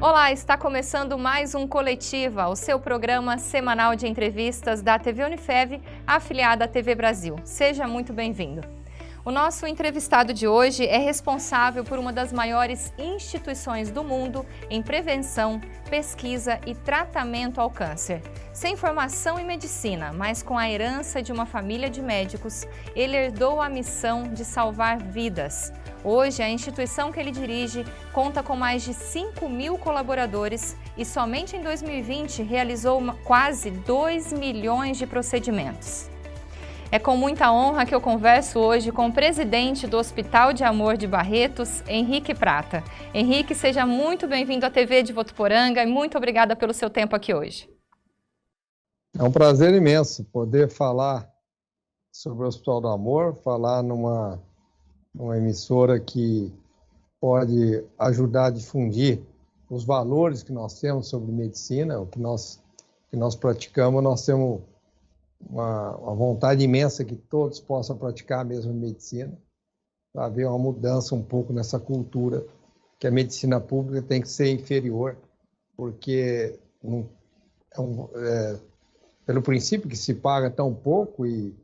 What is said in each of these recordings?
Olá, está começando mais um Coletiva, o seu programa semanal de entrevistas da TV Unifev, afiliada à TV Brasil. Seja muito bem-vindo. O nosso entrevistado de hoje é responsável por uma das maiores instituições do mundo em prevenção, pesquisa e tratamento ao câncer. Sem formação em medicina, mas com a herança de uma família de médicos, ele herdou a missão de salvar vidas. Hoje, a instituição que ele dirige conta com mais de 5.000 colaboradores e somente em 2020 realizou quase 2 milhões de procedimentos. É com muita honra que eu converso hoje com o presidente do Hospital de Amor de Barretos, Henrique Prata. Henrique, seja muito bem-vindo à TV de Votuporanga e muito obrigada pelo seu tempo aqui hoje. É um prazer imenso poder falar sobre o Hospital do Amor, falar numa emissora que pode ajudar a difundir os valores que nós temos sobre medicina, o que nós praticamos. Nós temos uma vontade imensa que todos possam praticar a mesma medicina, para haver uma mudança um pouco nessa cultura que a medicina pública tem que ser inferior, porque pelo princípio que se paga tão pouco e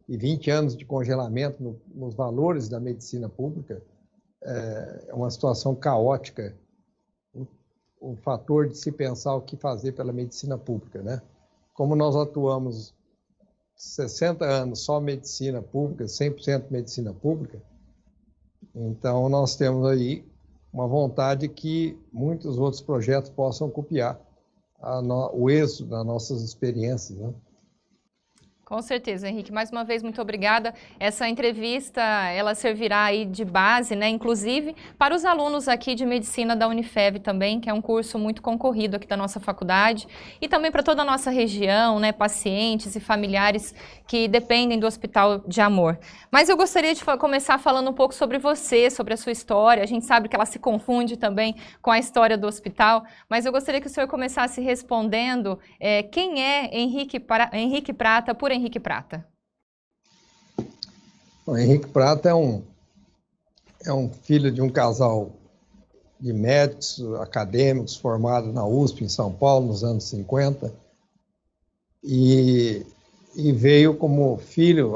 20 anos de congelamento nos valores da medicina pública, é uma situação caótica, o fator de se pensar o que fazer pela medicina pública, né? Como nós atuamos 60 anos só medicina pública, 100% medicina pública, então nós temos aí uma vontade que muitos outros projetos possam copiar o êxito das nossas experiências, né? Com certeza, Henrique. Mais uma vez, muito obrigada. Essa entrevista, ela servirá aí de base, né, inclusive, para os alunos aqui de Medicina da Unifev também, que é um curso muito concorrido aqui da nossa faculdade, e também para toda a nossa região, né, pacientes e familiares que dependem do Hospital de Amor. Mas eu gostaria de começar falando um pouco sobre você, sobre a sua história. A gente sabe que ela se confunde também com a história do hospital, mas eu gostaria que o senhor começasse respondendo quem é Henrique Prata, por Henrique Prata. O Henrique Prata é um filho de um casal de médicos acadêmicos formados na USP, em São Paulo, nos anos 50, e veio como filho,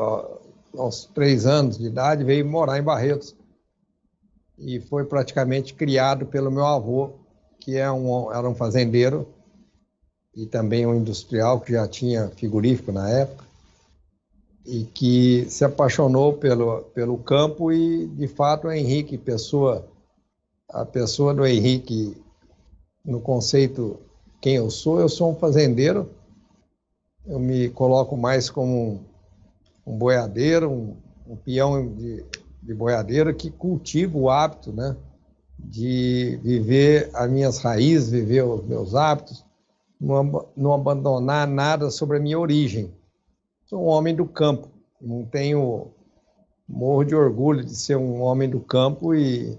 aos 3 anos de idade, veio morar em Barretos, e foi praticamente criado pelo meu avô, que era um fazendeiro, e também um industrial que já tinha frigorífico na época, e que se apaixonou pelo campo e, de fato, o Henrique, a pessoa do Henrique, no conceito quem eu sou um fazendeiro, eu me coloco mais como um boiadeiro, um peão de boiadeiro que cultiva o hábito, né, de viver as minhas raízes, viver os meus hábitos, não abandonar nada sobre a minha origem. Sou um homem do campo, morro de orgulho de ser um homem do campo e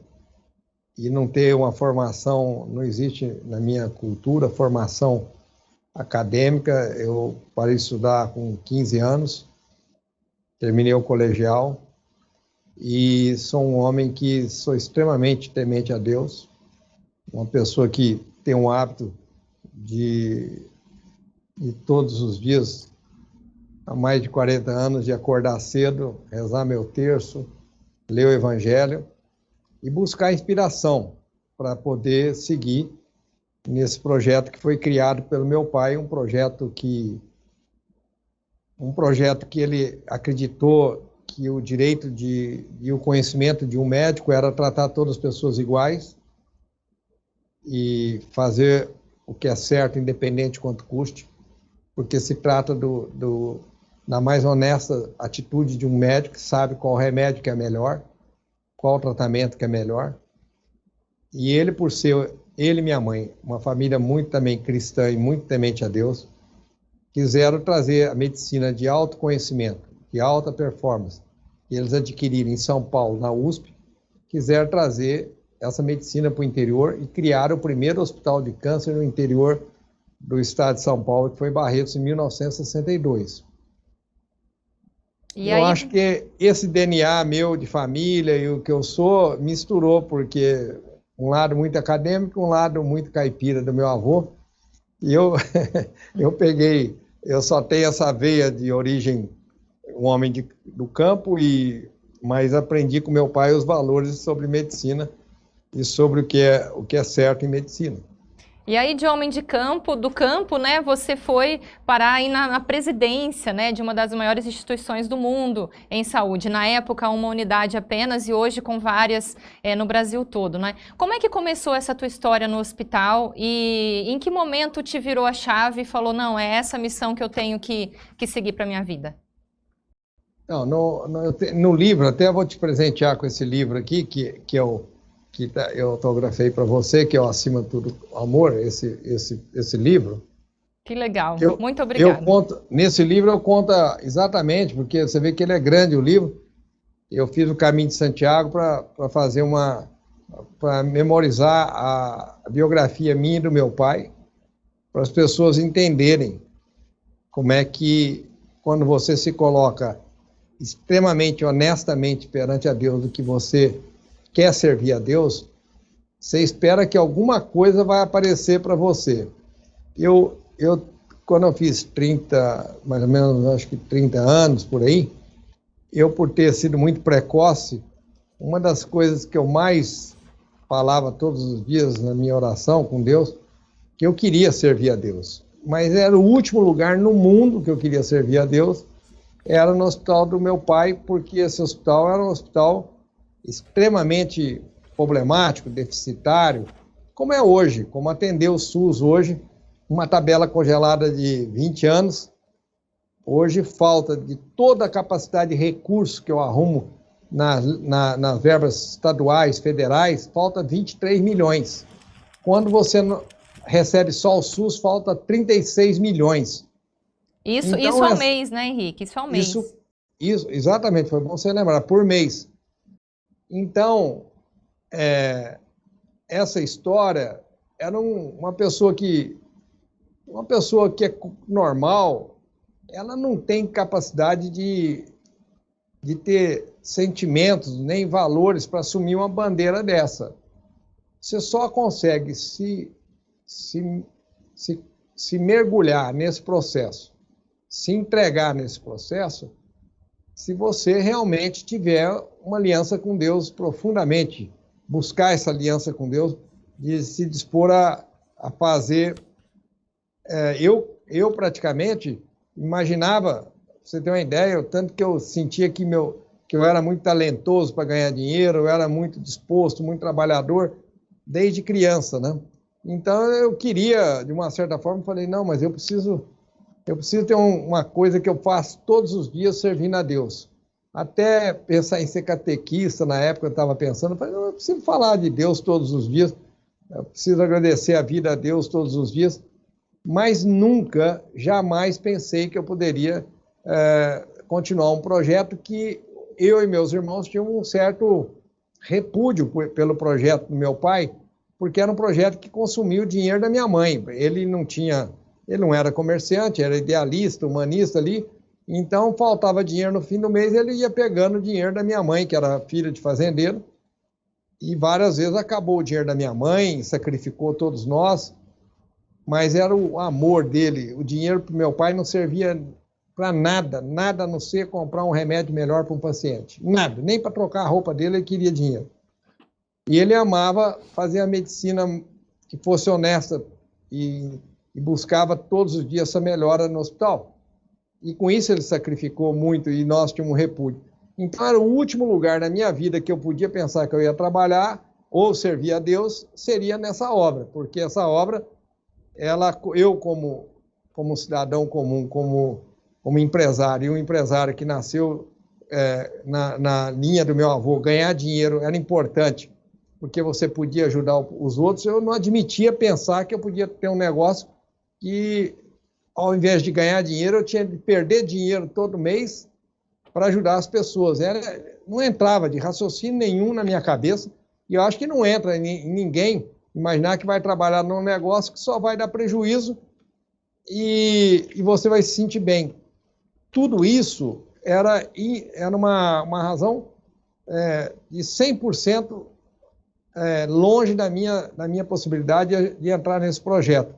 não ter uma formação, não existe na minha cultura formação acadêmica. Eu parei de estudar com 15 anos, terminei o colegial e sou um homem que sou extremamente temente a Deus, uma pessoa que tem um hábito de todos os dias, há mais de 40 anos, de acordar cedo, rezar meu terço, ler o Evangelho e buscar inspiração para poder seguir nesse projeto que foi criado pelo meu pai, um projeto que ele acreditou que o direito e o conhecimento de um médico era tratar todas as pessoas iguais e fazer o que é certo, independente quanto custe, porque se trata da mais honesta atitude de um médico que sabe qual remédio que é melhor, qual tratamento que é melhor. E ele, por ser, ele e minha mãe, uma família muito também cristã e muito temente a Deus, quiseram trazer a medicina de alto conhecimento, de alta performance, que eles adquiriram em São Paulo, na USP, quiseram trazer essa medicina para o interior e criaram o primeiro hospital de câncer no interior do estado de São Paulo, que foi Barretos, em 1962. Eu acho que esse DNA meu de família e o que eu sou misturou, porque um lado muito acadêmico, um lado muito caipira do meu avô. E eu, eu só tenho essa veia de origem, um homem do campo, mas aprendi com meu pai os valores sobre medicina e sobre o que é certo em medicina. E aí, de homem do campo, né, você foi parar aí na presidência, né, de uma das maiores instituições do mundo em saúde. Na época, uma unidade apenas e hoje com várias no Brasil todo, né? Como é que começou essa tua história no hospital e em que momento te virou a chave e falou, não, é essa missão que eu tenho que seguir para minha vida? Não, no livro, até vou te presentear com esse livro aqui, que eu autografei para você, que é o Acima de Tudo Amor, esse livro. Que legal, muito obrigada. Nesse livro eu conto exatamente, porque você vê que ele é grande, o livro. Eu fiz o Caminho de Santiago para fazer para memorizar a biografia minha e do meu pai, para as pessoas entenderem como é que, quando você se coloca extremamente honestamente perante a Deus do que você quer servir a Deus, você espera que alguma coisa vai aparecer para você. Quando eu fiz 30, mais ou menos, acho que 30 anos por aí, por ter sido muito precoce, uma das coisas que eu mais falava todos os dias na minha oração com Deus, que eu queria servir a Deus. Mas era o último lugar no mundo que eu queria servir a Deus, era no hospital do meu pai, porque esse hospital era um hospital extremamente problemático, deficitário, como é hoje, como atendeu o SUS hoje, uma tabela congelada de 20 anos, hoje falta de toda a capacidade de recurso que eu arrumo nas verbas estaduais, federais, falta 23 milhões. Quando você recebe só o SUS, falta 36 milhões. Isso ao mês, né, Henrique? Isso ao mês. Isso, exatamente, foi bom você lembrar, por mês. Então, essa história era uma pessoa que é normal, ela não tem capacidade de ter sentimentos nem valores para assumir uma bandeira dessa. Você só consegue se mergulhar nesse processo, se entregar nesse processo, se você realmente tiver uma aliança com Deus profundamente, buscar essa aliança com Deus, de se dispor a fazer. Eu praticamente imaginava, pra você ter uma ideia, o tanto que eu sentia que eu era muito talentoso para ganhar dinheiro, eu era muito disposto, muito trabalhador, desde criança, né? Então eu queria, de uma certa forma, falei, não, mas eu preciso ter uma coisa que eu faço todos os dias servindo a Deus. Até pensar em ser catequista, na época eu estava pensando, falei, não, eu preciso falar de Deus todos os dias, eu preciso agradecer a vida a Deus todos os dias, mas nunca, jamais pensei que eu poderia continuar um projeto que eu e meus irmãos tinham um certo repúdio pelo projeto do meu pai, porque era um projeto que consumia o dinheiro da minha mãe. Ele não era comerciante, era idealista, humanista ali, então faltava dinheiro no fim do mês, ele ia pegando o dinheiro da minha mãe, que era filha de fazendeiro, e várias vezes acabou o dinheiro da minha mãe, sacrificou todos nós, mas era o amor dele. O dinheiro para o meu pai não servia para nada, nada a não ser comprar um remédio melhor para um paciente. Nada, nem para trocar a roupa dele ele queria dinheiro. E ele amava fazer a medicina que fosse honesta e buscava todos os dias essa melhora no hospital. E com isso ele sacrificou muito e nós tínhamos um repúdio. Então era o último lugar na minha vida que eu podia pensar que eu ia trabalhar ou servir a Deus, seria nessa obra, porque essa obra, eu como cidadão comum, como empresário, e um empresário que nasceu na linha do meu avô, ganhar dinheiro era importante, porque você podia ajudar os outros, eu não admitia pensar que eu podia ter um negócio que, ao invés de ganhar dinheiro, eu tinha de perder dinheiro todo mês para ajudar as pessoas. Não entrava de raciocínio nenhum na minha cabeça, e eu acho que não entra em ninguém imaginar que vai trabalhar num negócio que só vai dar prejuízo e você vai se sentir bem. Tudo isso era uma razão de 100% longe da minha possibilidade de entrar nesse projeto.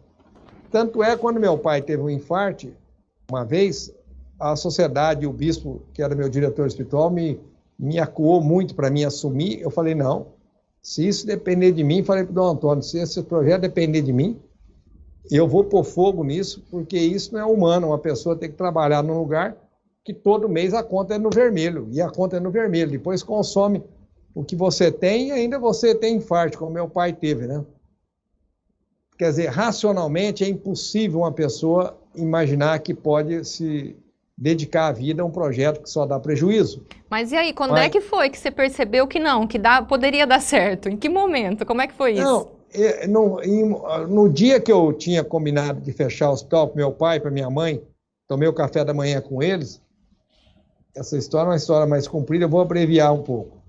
Tanto é, quando meu pai teve um infarto, uma vez, a sociedade, o bispo, que era meu diretor espiritual, me acuou muito para mim assumir. Eu falei, não, se isso depender de mim, falei para o Dom Antônio, se esse projeto depender de mim, eu vou pôr fogo nisso, porque isso não é humano, uma pessoa tem que trabalhar num lugar que todo mês a conta é no vermelho, e a conta é no vermelho, depois consome o que você tem e ainda você tem infarto, como meu pai teve, né? Quer dizer, racionalmente é impossível uma pessoa imaginar que pode se dedicar a vida a um projeto que só dá prejuízo. Mas e aí, quando é que foi que você percebeu que não, que poderia dar certo? Em que momento? Como é que foi isso? No dia que eu tinha combinado de fechar o hospital para meu pai, para minha mãe, tomei o café da manhã com eles, essa história é uma história mais comprida, eu vou abreviar um pouco.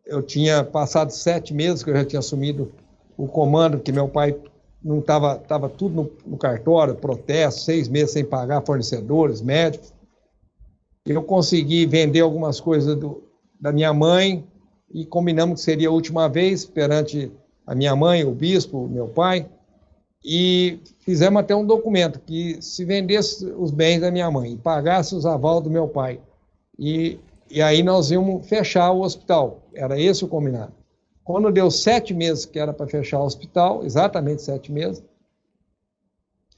Eu tinha passado 7 meses que eu já tinha assumido o comando, que meu pai não estava tudo no cartório, protesto, 6 meses sem pagar fornecedores, médicos. Eu consegui vender algumas coisas da minha mãe e combinamos que seria a última vez perante a minha mãe, o bispo, meu pai, e fizemos até um documento que se vendesse os bens da minha mãe e pagasse os aval do meu pai. E aí nós íamos fechar o hospital, era esse o combinado. Quando deu 7 meses que era para fechar o hospital, exatamente 7 meses,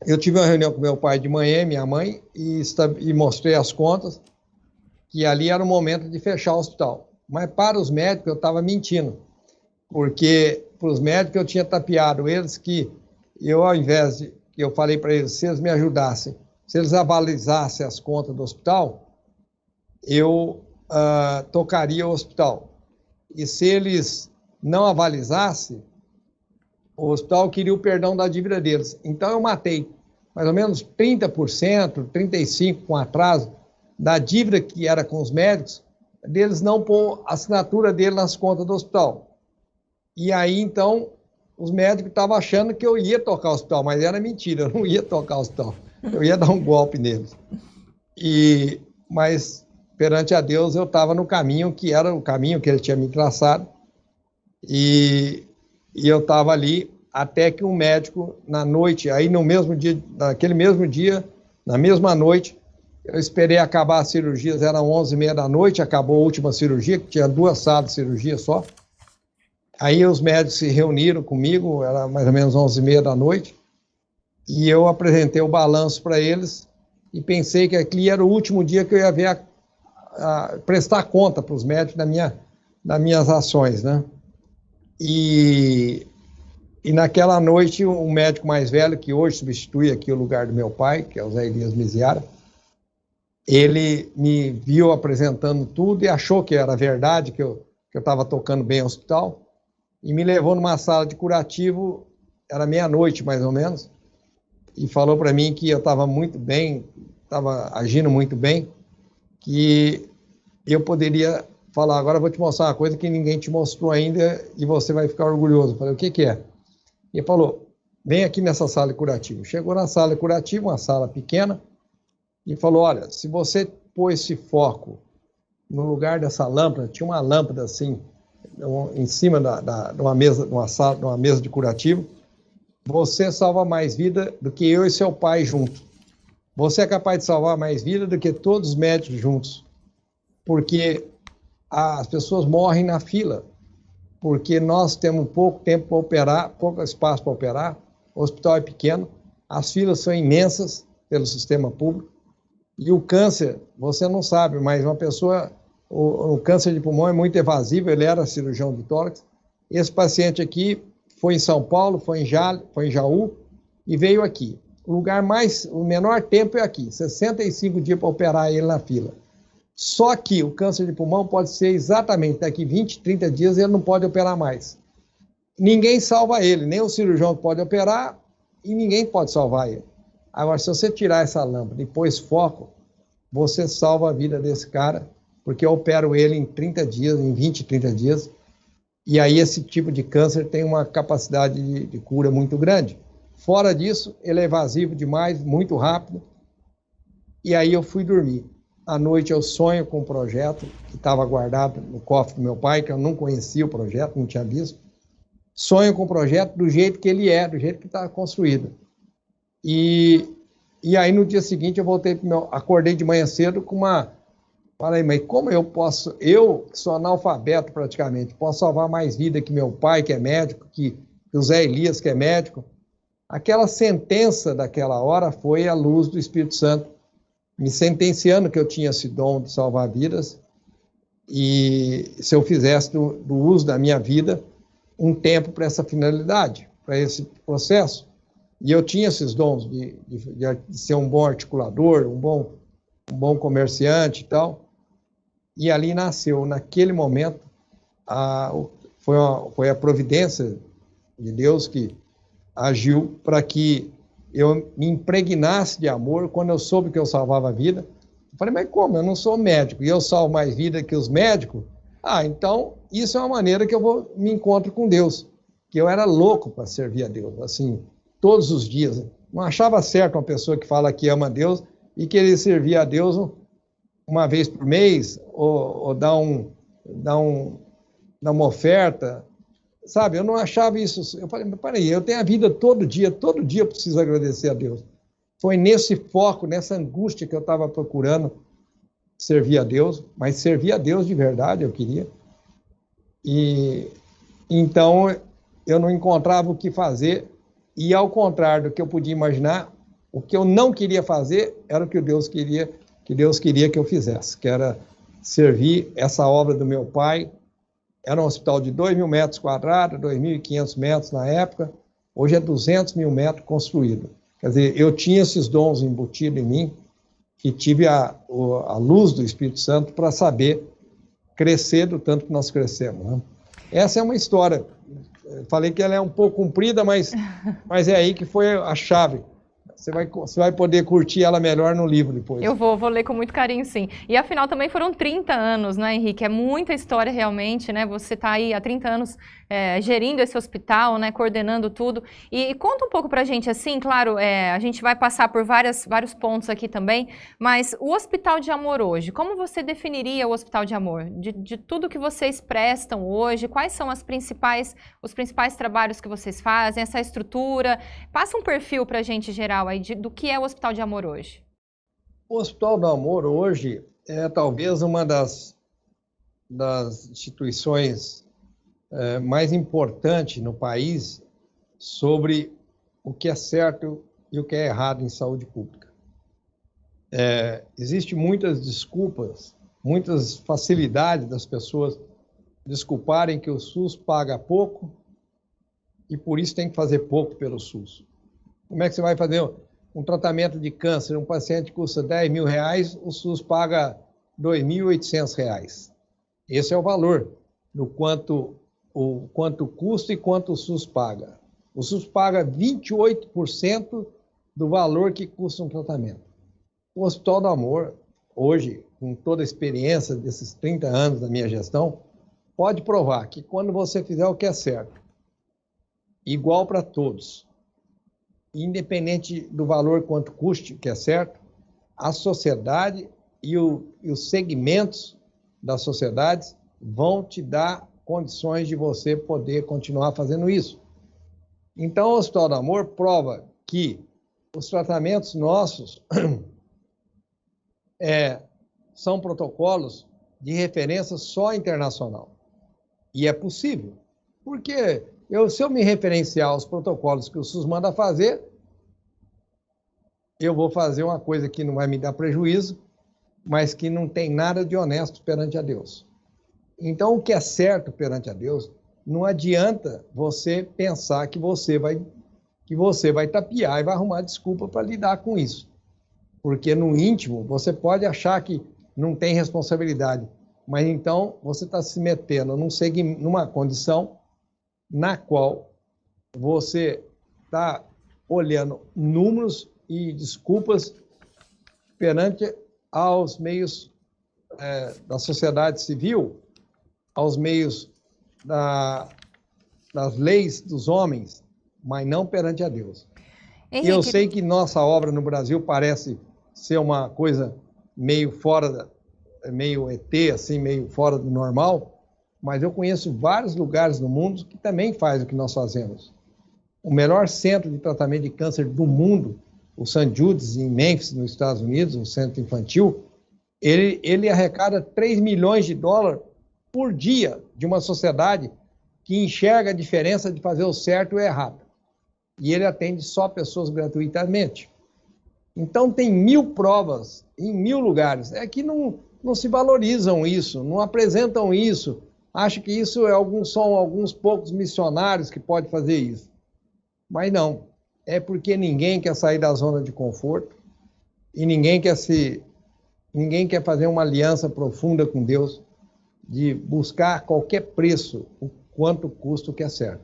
eu tive uma reunião com meu pai de manhã, minha mãe, e mostrei as contas, que ali era o momento de fechar o hospital. Mas para os médicos eu estava mentindo, porque para os médicos eu tinha tapeado eles que eu, ao invés de, que eu falei para eles, se eles me ajudassem, se eles avalizassem as contas do hospital, eu tocaria o hospital. E se eles não avalizassem, o hospital queria o perdão da dívida deles. Então eu matei mais ou menos 30%, 35% com atraso da dívida que era com os médicos, deles não pôr a assinatura dele nas contas do hospital. E aí, então, os médicos estavam achando que eu ia tocar o hospital, mas era mentira, eu não ia tocar o hospital. Eu ia dar um golpe neles. Mas, perante a Deus, eu estava no caminho que era o caminho que ele tinha me traçado. E eu estava ali até que um médico, na noite, aí no mesmo dia, naquele mesmo dia, na mesma noite, eu esperei acabar as cirurgias, eram 11h30 da noite, acabou a última cirurgia, que tinha 2 salas de cirurgia só. Aí os médicos se reuniram comigo, era mais ou menos 11h30 da noite, e eu apresentei o balanço para eles e pensei que aquele era o último dia que eu ia ver prestar conta para os médicos das minhas ações, né? E naquela noite, um médico mais velho, que hoje substitui aqui o lugar do meu pai, que é o Zé Elias Miziara, ele me viu apresentando tudo e achou que era verdade, que eu estava tocando bem o hospital, e me levou numa sala de curativo, era meia-noite mais ou menos, e falou para mim que eu estava muito bem, estava agindo muito bem, que eu poderia falar, agora eu vou te mostrar uma coisa que ninguém te mostrou ainda e você vai ficar orgulhoso. Eu falei, o que que é? E ele falou, vem aqui nessa sala de curativo. Chegou na sala de curativo, uma sala pequena, e falou, olha, se você pôr esse foco no lugar dessa lâmpada, tinha uma lâmpada assim, em cima de uma mesa de curativo, você salva mais vida do que eu e seu pai juntos. Você é capaz de salvar mais vida do que todos os médicos juntos. Porque as pessoas morrem na fila. Porque nós temos pouco tempo para operar, pouco espaço para operar, o hospital é pequeno, as filas são imensas pelo sistema público. E o câncer, você não sabe, mas uma pessoa, o câncer de pulmão é muito evasivo, ele era cirurgião de tórax. Esse paciente aqui foi em São Paulo, foi em Jaú e veio aqui. O menor tempo é aqui, 65 dias para operar ele na fila. Só que o câncer de pulmão pode ser exatamente daqui 20, 30 dias ele não pode operar mais. Ninguém salva ele, nem o cirurgião pode operar e ninguém pode salvar ele. Agora, se você tirar essa lâmpada e pôr esse foco, você salva a vida desse cara, porque eu opero ele em 30 dias, em 20, 30 dias, e aí esse tipo de câncer tem uma capacidade de cura muito grande. Fora disso, ele é evasivo demais, muito rápido, e aí eu fui dormir. à noite eu sonho com um projeto que estava guardado no cofre do meu pai, que eu não conhecia o projeto, não tinha visto. Sonho com o projeto do jeito que ele é, do jeito que está construído. E aí no dia seguinte eu voltei para acordei de manhã cedo com uma... Falei, mas como eu posso, eu que sou analfabeto praticamente, posso salvar mais vida que meu pai, que é médico, que o Zé Elias, que é médico? Aquela sentença daquela hora foi a luz do Espírito Santo, me sentenciando que eu tinha esse dom de salvar vidas, e se eu fizesse do uso da minha vida um tempo para essa finalidade, para esse processo. E eu tinha esses dons de ser um bom articulador, um bom comerciante e tal. E ali nasceu, naquele momento, foi a providência de Deus que agiu para que eu me impregnasse de amor quando eu soube que eu salvava a vida. Eu falei, mas como? Eu não sou médico e eu salvo mais vida que os médicos? Então, isso é uma maneira que eu me encontro com Deus. Que eu era louco para servir a Deus, assim, todos os dias. Não achava certo uma pessoa que fala que ama a Deus e querer servir a Deus uma vez por mês, ou dar uma oferta, sabe? Eu não achava isso. Eu falei, mas peraí, eu tenho a vida todo dia eu preciso agradecer a Deus. Foi nesse foco, nessa angústia que eu estava procurando servir a Deus, mas servir a Deus de verdade eu queria. E então eu não encontrava o que fazer, e ao contrário do que eu podia imaginar, o que eu não queria fazer era o que Deus queria que eu fizesse, que era servir essa obra do meu pai. Era um hospital de 2.000 metros quadrados, 2.500 metros na época, hoje é 200 mil metros construído. Quer dizer, eu tinha esses dons embutidos em mim, que tive a luz do Espírito Santo para saber crescer do tanto que nós crescemos, né? Essa é uma história. Falei que ela é um pouco comprida, mas é aí que foi a chave. Você vai poder curtir ela melhor no livro depois. Eu vou ler com muito carinho, sim. E afinal também foram 30 anos, né, Henrique? É muita história realmente, né? Você está aí há 30 anos gerindo esse hospital, né? Coordenando tudo. E conta um pouco pra gente, assim, claro, a gente vai passar por vários pontos aqui também, mas o Hospital de Amor hoje, como você definiria o Hospital de Amor? De tudo que vocês prestam hoje, quais são os principais trabalhos que vocês fazem, essa estrutura? Passa um perfil pra gente geral aí do que é o Hospital de Amor hoje. O Hospital do Amor hoje é talvez uma das instituições mais importantes no país sobre o que é certo e o que é errado em saúde pública. Existem muitas desculpas, muitas facilidades das pessoas desculparem que o SUS paga pouco e por isso tem que fazer pouco pelo SUS. Como é que você vai fazer um tratamento de câncer? Um paciente custa R$10.000, o SUS paga R$2.800. Esse é o valor, do quanto custa e quanto o SUS paga. O SUS paga 28% do valor que custa um tratamento. O Hospital do Amor, hoje, com toda a experiência desses 30 anos da minha gestão, pode provar que quando você fizer o que é certo, igual para todos, independente do valor quanto custe, que é certo, a sociedade e os segmentos das sociedades vão te dar condições de você poder continuar fazendo isso. Então, o Hospital do Amor prova que os tratamentos nossos são protocolos de referência só internacional. E é possível, porque se eu me referenciar aos protocolos que o SUS manda fazer, eu vou fazer uma coisa que não vai me dar prejuízo, mas que não tem nada de honesto perante a Deus. Então, o que é certo perante a Deus, não adianta você pensar que você vai tapear e vai arrumar desculpa para lidar com isso. Porque no íntimo, você pode achar que não tem responsabilidade, mas então você está se metendo numa condição na qual você está olhando números e desculpas perante aos meios da sociedade civil, aos meios das leis dos homens, mas não perante a Deus. Henrique. E eu sei que nossa obra no Brasil parece ser uma coisa meio meio ET, assim, meio fora do normal, mas eu conheço vários lugares no mundo que também fazem o que nós fazemos. O melhor centro de tratamento de câncer do mundo, o St. Jude's, em Memphis, nos Estados Unidos, um centro infantil, ele arrecada 3 milhões de dólares por dia de uma sociedade que enxerga a diferença de fazer o certo e o errado. E ele atende só pessoas gratuitamente. Então, tem 1000 provas em 1000 lugares. É que não se valorizam isso, não apresentam isso. Acham que isso são alguns poucos missionários que podem fazer isso. Mas não. É porque ninguém quer sair da zona de conforto e ninguém quer fazer uma aliança profunda com Deus de buscar a qualquer preço o quanto custa o que é certo.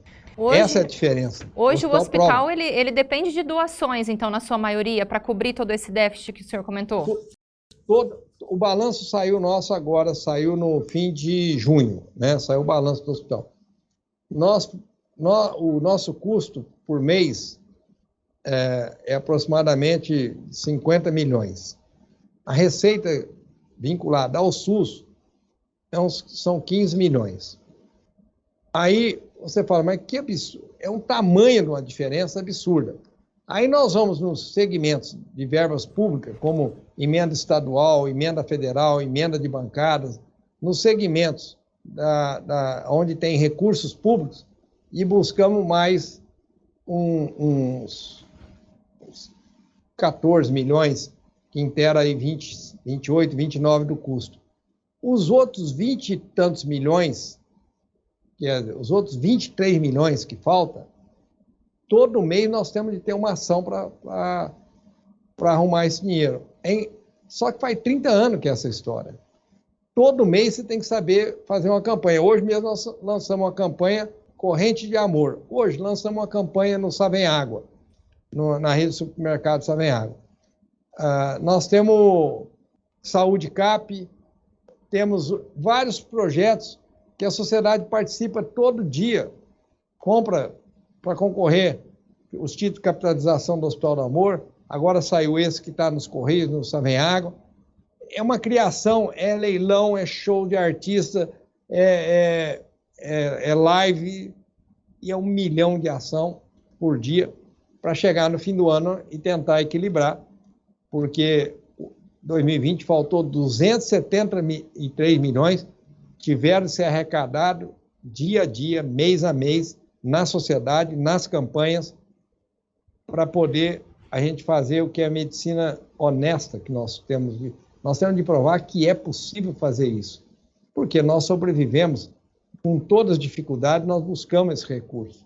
Essa é a diferença. Hoje o hospital ele depende de doações, então, na sua maioria, para cobrir todo esse déficit que o senhor comentou? O balanço saiu nosso agora, saiu no fim de junho, né? Saiu o balanço do hospital. O nosso custo por mês é aproximadamente 50 milhões. A receita vinculada ao SUS são 15 milhões. Aí você fala, mas que absurdo, é um tamanho de uma diferença absurda. Aí nós vamos nos segmentos de verbas públicas, como emenda estadual, emenda federal, emenda de bancadas, nos segmentos onde tem recursos públicos e buscamos mais uns 14 milhões, que inteira aí 20, 28, 29 do custo. Os outros 20 e tantos milhões, os outros 23 milhões que faltam, todo mês nós temos de ter uma ação para arrumar esse dinheiro. Só que faz 30 anos que é essa história. Todo mês você tem que saber fazer uma campanha. Hoje mesmo nós lançamos uma campanha Corrente de Amor. Hoje lançamos uma campanha no Savem Água, na rede de supermercado Savem Água. Nós temos Saúde Cap, temos vários projetos que a sociedade participa todo dia, compra para concorrer os títulos de capitalização do Hospital do Amor, agora saiu esse que está nos Correios, no Savem Água. É uma criação, é leilão, é show de artista, é live, e é 1 milhão de ação por dia para chegar no fim do ano e tentar equilibrar, porque 2020 faltou 273 milhões, tiveram de ser arrecadados dia a dia, mês a mês, na sociedade, nas campanhas, para poder a gente fazer o que é a medicina honesta que nós temos de provar que é possível fazer isso. Porque nós sobrevivemos com todas as dificuldades, nós buscamos esse recurso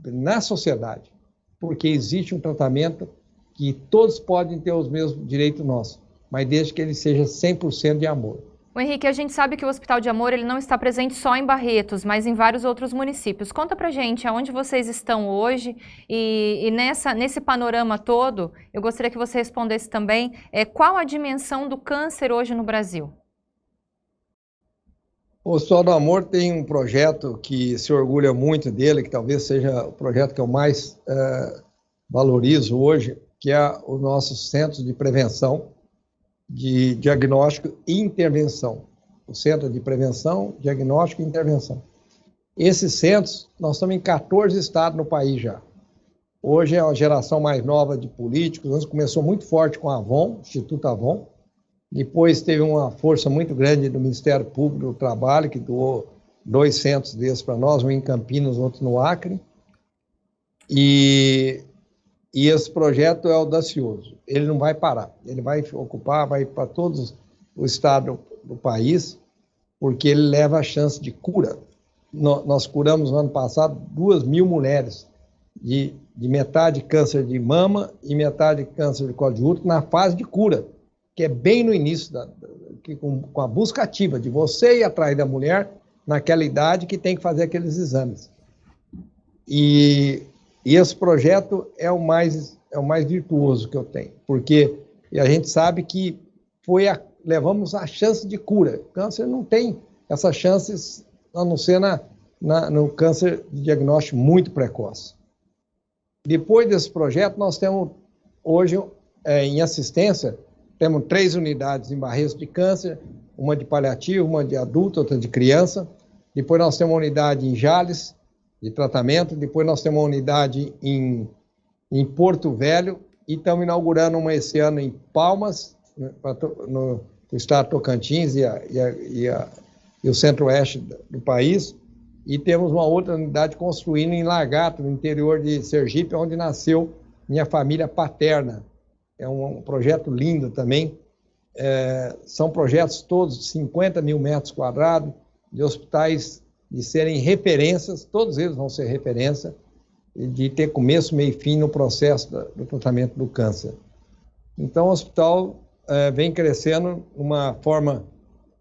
na sociedade, porque existe um tratamento que todos podem ter os mesmos direitos nossos, mas desde que ele seja 100% de amor. O Henrique, a gente sabe que o Hospital de Amor ele não está presente só em Barretos, mas em vários outros municípios. Conta pra gente aonde vocês estão hoje e nesse panorama todo, eu gostaria que você respondesse também qual a dimensão do câncer hoje no Brasil? O Hospital do Amor tem um projeto que se orgulha muito dele, que talvez seja o projeto que eu mais valorizo hoje, que é o nosso Centro de Prevenção, de Diagnóstico e Intervenção. O Centro de Prevenção, Diagnóstico e Intervenção. Esses centros, nós estamos em 14 estados no país já. Hoje é uma geração mais nova de políticos, antes começou muito forte com a Avon, Instituto Avon, depois teve uma força muito grande do Ministério Público do Trabalho, que doou 2 centros desses para nós, um em Campinas, outro no Acre, e esse projeto é audacioso, ele não vai parar, ele vai ocupar, vai para todos os estados do país, porque ele leva a chance de cura. Nós curamos no ano passado 2.000 mulheres, de metade câncer de mama e metade câncer de colo de útero, na fase de cura, que é bem no início, com a busca ativa de você ir atrás da mulher, naquela idade que tem que fazer aqueles exames. E esse projeto é o mais virtuoso que eu tenho, porque a gente sabe que levamos a chance de cura. O câncer não tem essas chances, a não ser no câncer de diagnóstico muito precoce. Depois desse projeto, nós temos hoje, em assistência, temos 3 unidades em Barreiros de câncer, uma de paliativo, uma de adulto, outra de criança. Depois nós temos uma unidade em Jales, de tratamento. Depois nós temos uma unidade em Porto Velho. E estamos inaugurando uma esse ano em Palmas, no estado de Tocantins e o centro-oeste do país. E temos uma outra unidade construindo em Lagarto, no interior de Sergipe, onde nasceu minha família paterna. É um projeto lindo também. São projetos todos de 50 mil metros quadrados, de hospitais de serem referências, todos eles vão ser referência, de ter começo, meio e fim no processo do tratamento do câncer. Então, o hospital vem crescendo de uma forma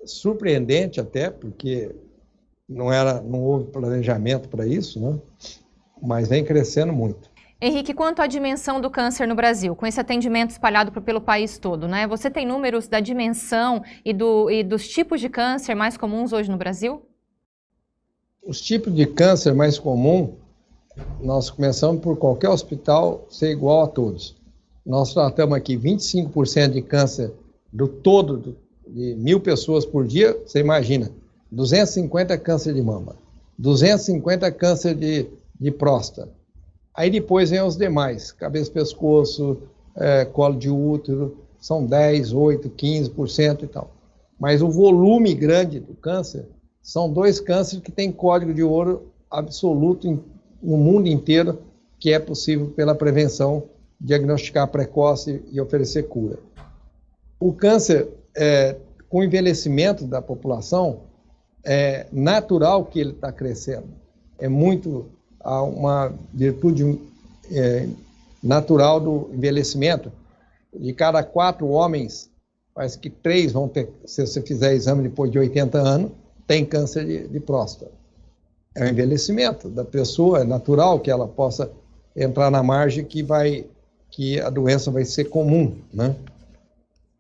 surpreendente até, porque não houve planejamento para isso, né? Mas vem crescendo muito. Henrique, quanto à dimensão do câncer no Brasil, com esse atendimento espalhado pelo país todo, né? Você tem números da dimensão e dos tipos de câncer mais comuns hoje no Brasil? Os tipos de câncer mais comuns, nós começamos por qualquer hospital ser igual a todos. Nós tratamos aqui 25% de câncer do todo, de 1.000 pessoas por dia, você imagina, 250 câncer de mama, 250 câncer de próstata. Aí depois vem os demais, cabeça, pescoço, colo de útero, são 10, 8, 15% e tal. Mas o volume grande do câncer são 2 cânceres que têm código de ouro absoluto no mundo inteiro, que é possível pela prevenção, diagnosticar precoce e oferecer cura. O câncer, com o envelhecimento da população, é natural que ele está crescendo. É muito uma virtude natural do envelhecimento. De cada 4 homens, parece que 3 vão ter, se você fizer exame depois de 80 anos, tem câncer de próstata. É o envelhecimento da pessoa, é natural que ela possa entrar na margem que a doença vai ser comum, né?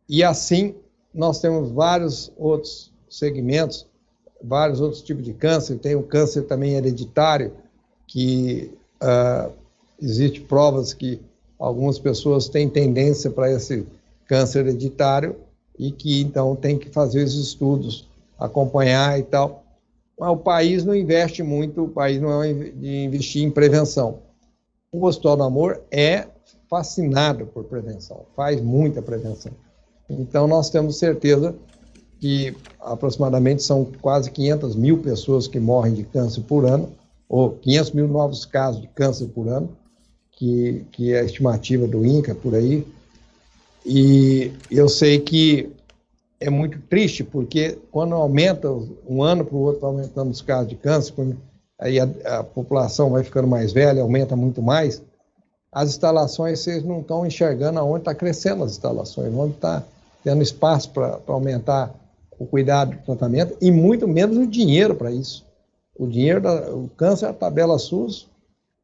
E assim, nós temos vários outros segmentos, vários outros tipos de câncer. Tem o câncer também hereditário, que existe provas que algumas pessoas têm tendência para esse câncer hereditário e que então tem que fazer os estudos, acompanhar e tal. Mas o país não investe muito, o país não é de investir em prevenção. O Hospital do Amor é fascinado por prevenção, faz muita prevenção. Então nós temos certeza que aproximadamente são quase 500 mil pessoas que morrem de câncer por ano, ou 500 mil novos casos de câncer por ano, que é a estimativa do INCA por aí. E eu sei que é muito triste, porque quando aumenta, um ano para o outro, vai aumentando os casos de câncer, aí a população vai ficando mais velha, aumenta muito mais, as instalações, vocês não estão enxergando aonde está crescendo as instalações, onde está tendo espaço para aumentar o cuidado do tratamento e muito menos o dinheiro para isso. O dinheiro, o câncer, a tabela SUS,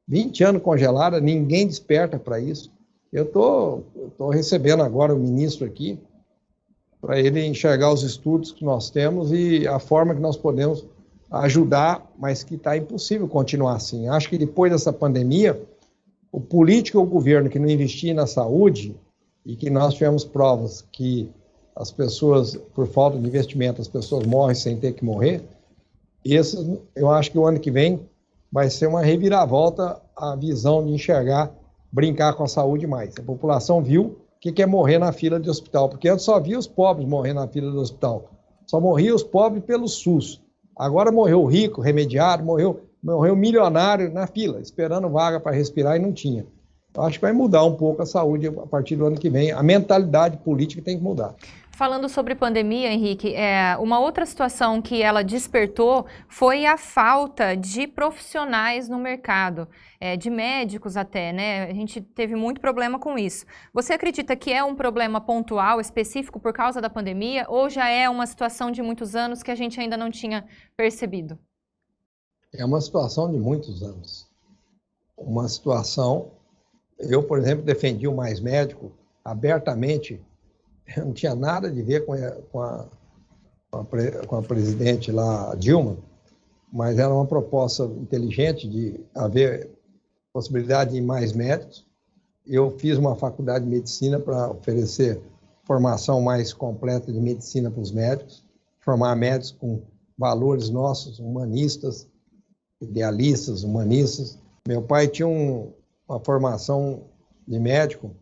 20 anos congelada, ninguém desperta para isso. Eu tô recebendo agora o ministro aqui, para ele enxergar os estudos que nós temos e a forma que nós podemos ajudar, mas que está impossível continuar assim. Acho que depois dessa pandemia, o político ou o governo que não investir na saúde, e que nós tivemos provas que as pessoas, por falta de investimento, as pessoas morrem sem ter que morrer, eu acho que o ano que vem vai ser uma reviravolta a visão de enxergar, brincar com a saúde mais. A população viu o que é morrer na fila de hospital, porque antes só via os pobres morrer na fila do hospital, só morriam os pobres pelo SUS. Agora morreu o rico, remediado, morreu o milionário na fila, esperando vaga para respirar e não tinha. Eu acho que vai mudar um pouco a saúde a partir do ano que vem. A mentalidade política tem que mudar. Falando sobre pandemia, Henrique, uma outra situação que ela despertou foi a falta de profissionais no mercado, de médicos até, né? A gente teve muito problema com isso. Você acredita que é um problema pontual, específico por causa da pandemia, ou já é uma situação de muitos anos que a gente ainda não tinha percebido? É uma situação de muitos anos. Uma situação... Eu, por exemplo, defendi o Mais Médico abertamente. Eu não tinha nada de ver com a presidente lá, Dilma, mas era uma proposta inteligente de haver possibilidade de mais médicos. Eu fiz uma faculdade de medicina para oferecer formação mais completa de medicina para os médicos, formar médicos com valores nossos, humanistas, idealistas, humanistas. Meu pai tinha uma formação de médico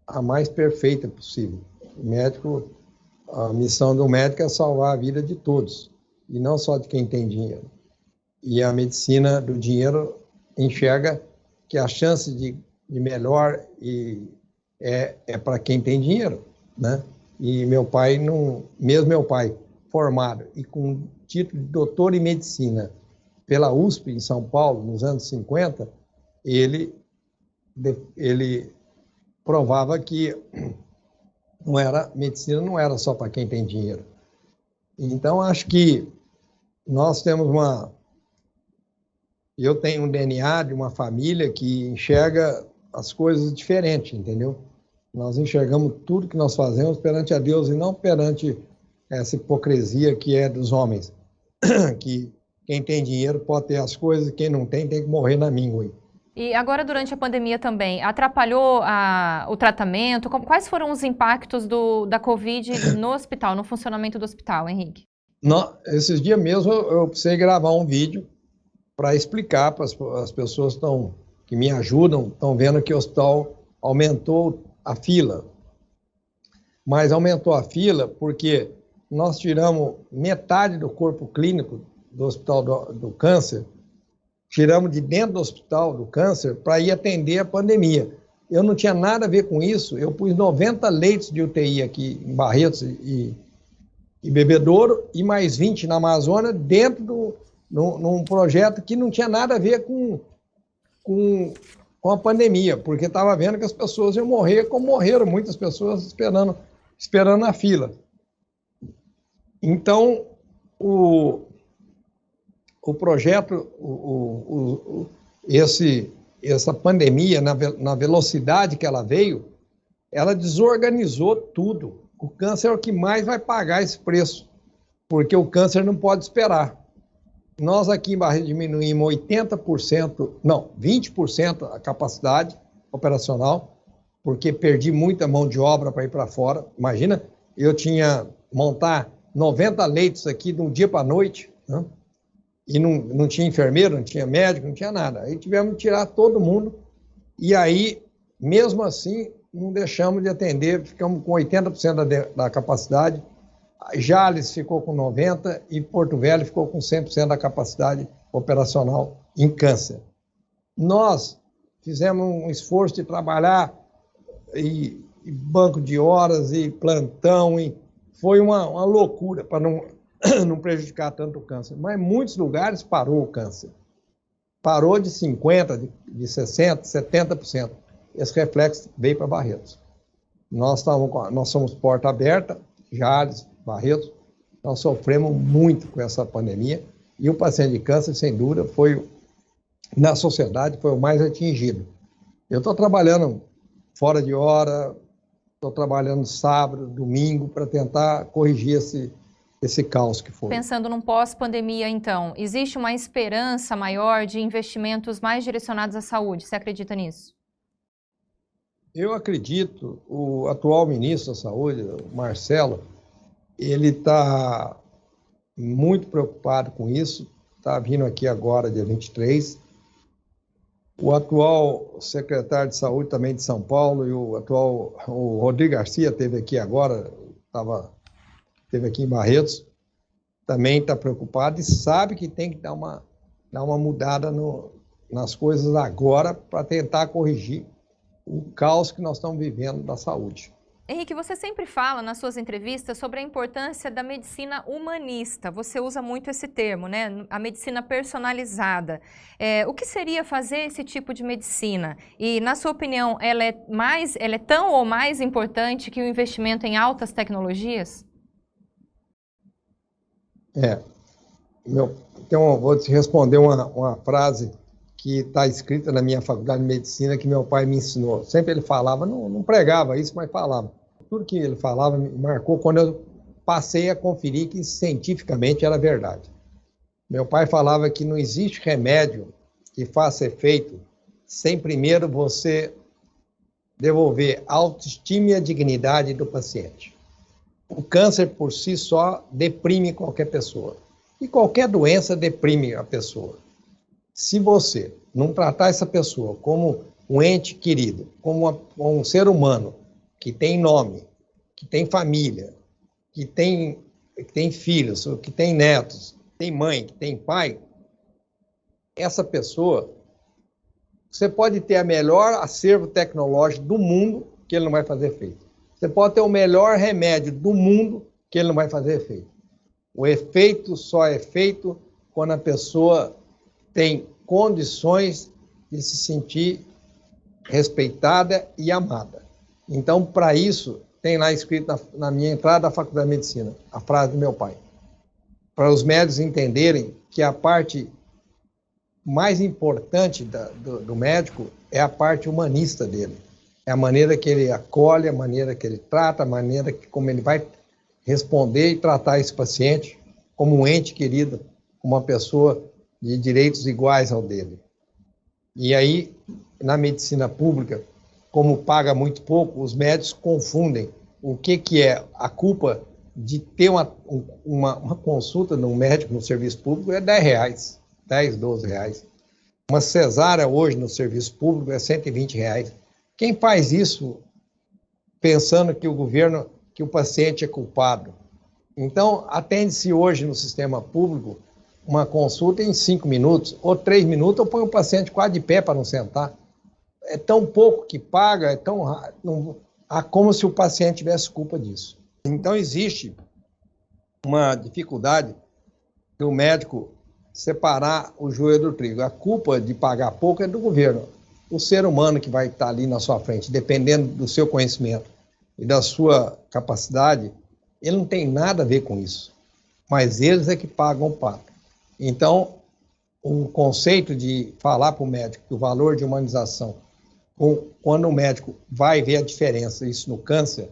a mais perfeita possível. O médico, a missão do médico é salvar a vida de todos, e não só de quem tem dinheiro. E a medicina do dinheiro enxerga que a chance de melhor é para quem tem dinheiro, né? E meu pai, mesmo meu pai formado e com título de doutor em medicina pela USP em São Paulo, nos anos 50, ele provava que medicina não era só para quem tem dinheiro. Então, acho que nós temos eu tenho um DNA de uma família que enxerga as coisas diferente, entendeu? Nós enxergamos tudo que nós fazemos perante a Deus e não perante essa hipocrisia que é dos homens, que quem tem dinheiro pode ter as coisas e quem não tem que morrer na míngua. E agora, durante a pandemia também, atrapalhou o tratamento? Quais foram os impactos da Covid no hospital, no funcionamento do hospital, Henrique? Esses dias mesmo eu precisei gravar um vídeo para explicar para as pessoas que me ajudam, estão vendo que o hospital aumentou a fila. Mas aumentou a fila porque nós tiramos metade do corpo clínico do Hospital do Câncer, tiramos de dentro do Hospital do Câncer para ir atender a pandemia. Eu não tinha nada a ver com isso, eu pus 90 leitos de UTI aqui em Barretos e Bebedouro e mais 20 na Amazônia dentro num projeto que não tinha nada a ver com a pandemia, porque estava vendo que as pessoas iam morrer como morreram muitas pessoas esperando na fila. Então, o projeto, essa pandemia, na velocidade que ela veio, ela desorganizou tudo. O câncer é o que mais vai pagar esse preço, porque o câncer não pode esperar. Nós aqui em Barretos diminuímos 20% a capacidade operacional, porque perdi muita mão de obra para ir para fora. Imagina, eu tinha montar 90 leitos aqui de um dia para a noite, né? E não tinha enfermeiro, não tinha médico, não tinha nada. Aí tivemos que tirar todo mundo, e aí, mesmo assim, não deixamos de atender, ficamos com 80% da capacidade. Jales ficou com 90% e Porto Velho ficou com 100% da capacidade operacional em câncer. Nós fizemos um esforço de trabalhar e banco de horas e plantão, e foi uma loucura para não prejudicar tanto o câncer. Mas em muitos lugares parou o câncer. Parou de 50%, de 60%, 70%. Esse reflexo veio para Barretos. Nós somos porta aberta, Jales, Barretos, nós sofremos muito com essa pandemia e o paciente de câncer, sem dúvida, na sociedade, foi o mais atingido. Eu estou trabalhando fora de hora, estou trabalhando sábado, domingo, para tentar corrigir esse caos que foi. Pensando num pós-pandemia, então, existe uma esperança maior de investimentos mais direcionados à saúde? Você acredita nisso? Eu acredito. O atual ministro da Saúde, o Marcelo, ele está muito preocupado com isso, está vindo aqui agora, dia 23. O atual secretário de Saúde também de São Paulo e o Rodrigo Garcia esteve aqui agora, esteve aqui em Barretos, também está preocupado e sabe que tem que dar uma mudada nas coisas agora para tentar corrigir o caos que nós estamos vivendo da saúde. Henrique, você sempre fala nas suas entrevistas sobre a importância da medicina humanista. Você usa muito esse termo, né? A medicina personalizada. O que seria fazer esse tipo de medicina? E, na sua opinião, ela é tão ou mais importante que o investimento em altas tecnologias? Vou te responder uma frase que está escrita na minha faculdade de medicina, que meu pai me ensinou. Sempre ele falava, não pregava isso, mas falava. Tudo que ele falava me marcou quando eu passei a conferir que cientificamente era verdade. Meu pai falava que não existe remédio que faça efeito sem primeiro você devolver a autoestima e a dignidade do paciente. O câncer, por si só, deprime qualquer pessoa. E qualquer doença deprime a pessoa. Se você não tratar essa pessoa como um ente querido, como um ser humano que tem nome, que tem família, que tem filhos, que tem netos, que tem mãe, que tem pai, essa pessoa, você pode ter a melhor acervo tecnológico do mundo, que ele não vai fazer efeito. Você pode ter o melhor remédio do mundo, que ele não vai fazer efeito. O efeito só é feito quando a pessoa tem condições de se sentir respeitada e amada. Então, para isso, tem lá escrito na minha entrada da Faculdade de Medicina, a frase do meu pai. Para os médicos entenderem que a parte mais importante do médico é a parte humanista dele. É a maneira que ele acolhe, a maneira que ele trata, a maneira como ele vai responder e tratar esse paciente como um ente querido, como uma pessoa de direitos iguais ao dele. E aí, na medicina pública, como paga muito pouco, os médicos confundem o que é a culpa de ter uma consulta no médico no serviço público é R$10, R$12. Uma cesárea hoje no serviço público é R$120. Quem faz isso pensando que o paciente é culpado? Então, atende-se hoje no sistema público uma consulta em 5 minutos, ou 3 minutos, ou põe o paciente quase de pé para não sentar. É tão pouco que paga, é tão raro, como se o paciente tivesse culpa disso. Então, existe uma dificuldade do médico separar o joio do trigo. A culpa de pagar pouco é do governo. O ser humano que vai estar ali na sua frente, dependendo do seu conhecimento e da sua capacidade, ele não tem nada a ver com isso. Mas eles é que pagam o pato. Então, o conceito de falar para o médico que o valor de humanização, quando o médico vai ver a diferença, isso no câncer,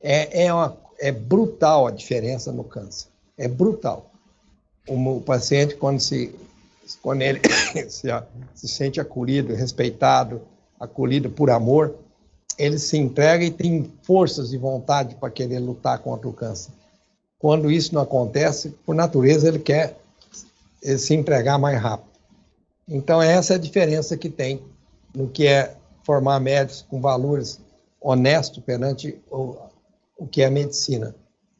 é brutal a diferença no câncer. É brutal. O paciente, quando ele se sente acolhido, respeitado, acolhido por amor, ele se entrega e tem forças e vontade para querer lutar contra o câncer. Quando isso não acontece, por natureza, ele quer se entregar mais rápido. Então, essa é a diferença que tem no que é formar médicos com valores honestos perante o que é a medicina.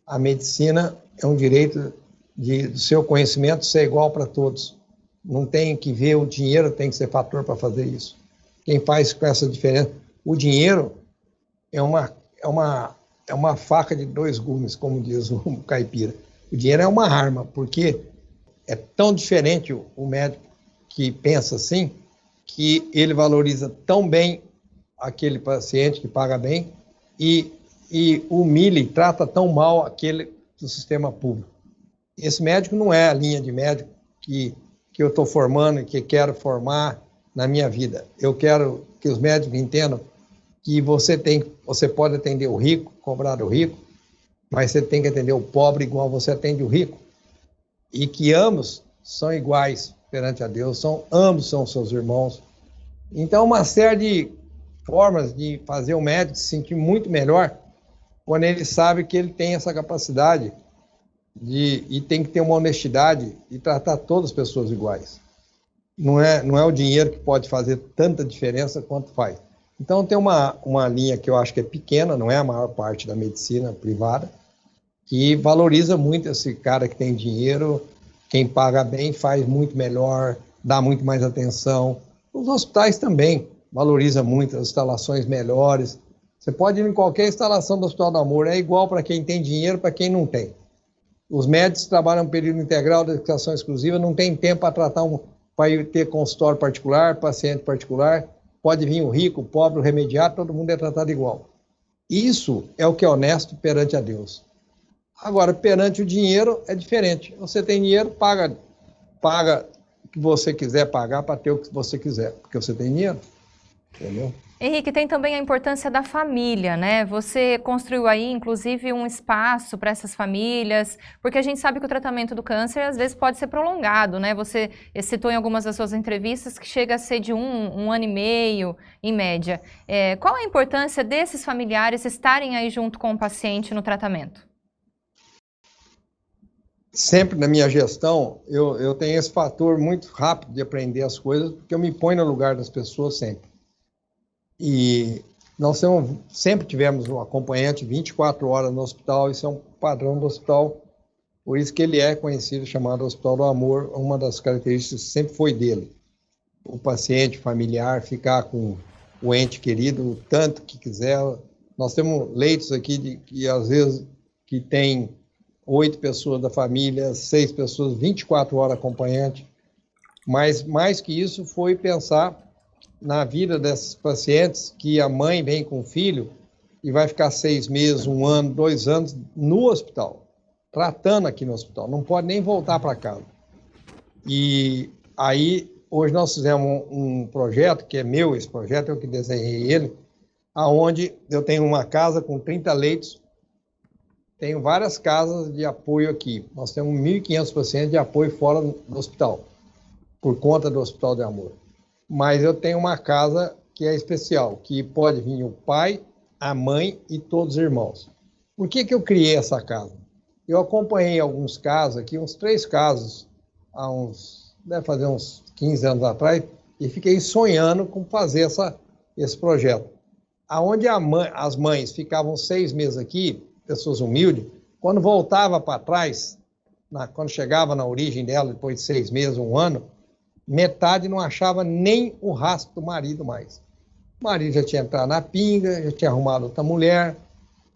A medicina é um direito do seu conhecimento ser igual para todos. Não tem que ver o dinheiro, tem que ser fator para fazer isso. Quem faz com essa diferença? O dinheiro é uma faca de 2 gumes, como diz o caipira. O dinheiro é uma arma, porque é tão diferente o médico que pensa assim, que ele valoriza tão bem aquele paciente que paga bem e humilha e trata tão mal aquele do sistema público. Esse médico não é a linha de médico que eu estou formando e que quero formar na minha vida. Eu quero que os médicos entendam que você pode atender o rico, cobrar do rico, mas você tem que atender o pobre igual você atende o rico. E que ambos são iguais perante a Deus, ambos são seus irmãos. Então, uma série de formas de fazer o médico se sentir muito melhor quando ele sabe que ele tem essa capacidade e tem que ter uma honestidade e tratar todas as pessoas iguais. Não é o dinheiro que pode fazer tanta diferença quanto faz. Então, tem uma linha que eu acho que é pequena, não é a maior parte da medicina privada, que valoriza muito esse cara que tem dinheiro, quem paga bem faz muito melhor, dá muito mais atenção. Os hospitais também valorizam muito as instalações melhores. Você pode ir em qualquer instalação do Hospital do Amor, é igual para quem tem dinheiro para quem não tem. Os médicos trabalham no período integral da dedicação exclusiva, não tem tempo para tratar para ter consultório particular, paciente particular, pode vir o rico, o pobre, o remediado, todo mundo é tratado igual. Isso é o que é honesto perante a Deus. Agora, perante o dinheiro é diferente. Você tem dinheiro, paga o que você quiser pagar para ter o que você quiser, porque você tem dinheiro. entendeu? Henrique, tem também a importância da família, né? Você construiu aí, inclusive, um espaço para essas famílias, porque a gente sabe que o tratamento do câncer, às vezes, pode ser prolongado, né? Você citou em algumas das suas entrevistas que chega a ser de um ano e meio, em média. Qual a importância desses familiares estarem aí junto com o paciente no tratamento? Sempre na minha gestão, eu tenho esse fator muito rápido de aprender as coisas, porque eu me ponho no lugar das pessoas sempre. E nós sempre tivemos um acompanhante 24 horas no hospital, isso é um padrão do hospital, por isso que ele é conhecido, chamado Hospital do Amor, uma das características sempre foi dele. O paciente familiar ficar com o ente querido o tanto que quiser. Nós temos leitos aqui que às vezes que tem 8 pessoas da família, 6 pessoas, 24 horas acompanhante, mas mais que isso foi pensar na vida desses pacientes, que a mãe vem com o filho e vai ficar 6 meses, 1 ano, 2 anos no hospital, tratando aqui no hospital, não pode nem voltar para casa. E aí, hoje nós fizemos um projeto, que é meu, esse projeto, eu que desenhei ele, aonde eu tenho uma casa com 30 leitos, tenho várias casas de apoio aqui, nós temos 1.500 pacientes de apoio fora do hospital, por conta do Hospital de Amor. Mas eu tenho uma casa que é especial, que pode vir o pai, a mãe e todos os irmãos. Por que eu criei essa casa? Eu acompanhei alguns casos aqui, uns 3 casos, deve fazer uns 15 anos atrás, e fiquei sonhando com fazer esse projeto. Aonde as mães ficavam 6 meses aqui, pessoas humildes, quando voltava para trás, quando chegava na origem dela, depois de 6 meses, 1 ano, metade não achava nem o rastro do marido mais. O marido já tinha entrado na pinga, já tinha arrumado outra mulher,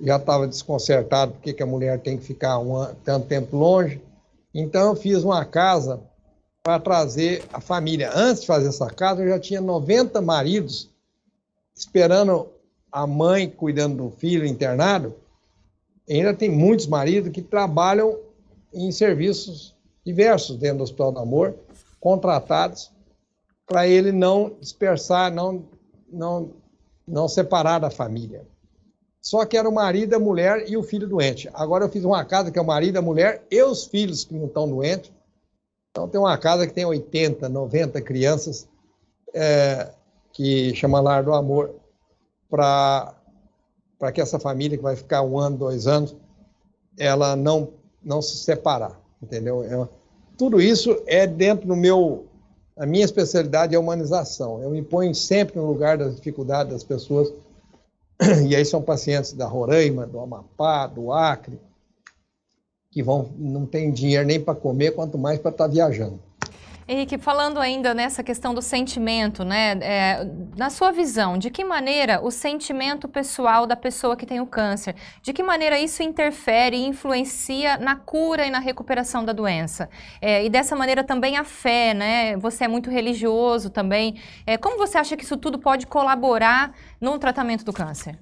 já estava desconcertado porque a mulher tem que ficar tanto tempo longe. Então eu fiz uma casa para trazer a família. Antes de fazer essa casa, eu já tinha 90 maridos esperando a mãe cuidando do filho internado. E ainda tem muitos maridos que trabalham em serviços diversos dentro do Hospital do Amor, contratados, para ele não dispersar, não separar da família. Só que era o marido, a mulher e o filho doente. Agora eu fiz uma casa que é o marido, a mulher e os filhos que não estão doentes. Então tem uma casa que tem 80, 90 crianças, que chama Lar do Amor, para que essa família que vai ficar 1 ano, 2 anos, ela não se separar, entendeu? Tudo isso é dentro a minha especialidade é a humanização. Eu me ponho sempre no lugar das dificuldades das pessoas, e aí são pacientes da Roraima, do Amapá, do Acre, que não tem dinheiro nem para comer, quanto mais para estar viajando. Henrique, falando ainda nessa questão do sentimento, né? Na sua visão, de que maneira o sentimento pessoal da pessoa que tem o câncer, de que maneira isso interfere e influencia na cura e na recuperação da doença? E dessa maneira também a fé, né? Você é muito religioso também. Como você acha que isso tudo pode colaborar no tratamento do câncer?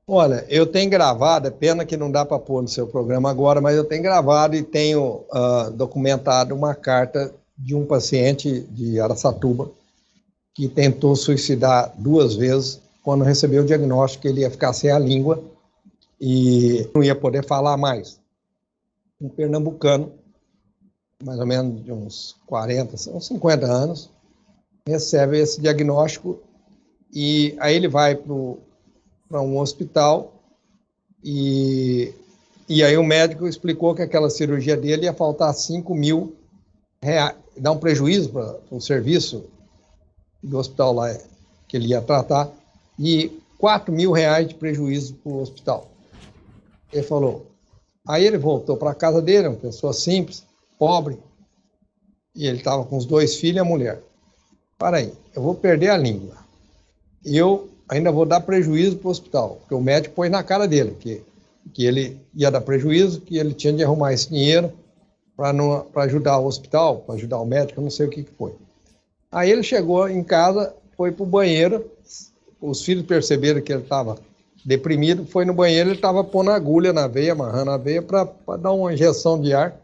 Olha, eu tenho gravado, é pena que não dá para pôr no seu programa agora, mas eu tenho gravado e tenho documentado uma carta de um paciente de Araçatuba que tentou suicidar 2 vezes quando recebeu o diagnóstico que ele ia ficar sem a língua e não ia poder falar mais. Um pernambucano, mais ou menos de uns 40, uns 50 anos, recebe esse diagnóstico e aí ele vai para um hospital e aí o médico explicou que aquela cirurgia dele ia faltar 5 mil reais, dar um prejuízo para o serviço do hospital lá que ele ia tratar e 4 mil reais de prejuízo para o hospital. Ele falou, aí ele voltou para a casa dele, uma pessoa simples, pobre, e ele estava com os 2 filhos e a mulher. Para aí, eu vou perder a língua. Eu ainda vou dar prejuízo para o hospital, porque o médico pôs na cara dele que ele ia dar prejuízo, que ele tinha de arrumar esse dinheiro para ajudar o hospital, para ajudar o médico, eu não sei o que foi. Aí ele chegou em casa, foi para o banheiro, os filhos perceberam que ele estava deprimido, foi no banheiro, ele estava pondo agulha na veia, amarrando a veia para dar uma injeção de ar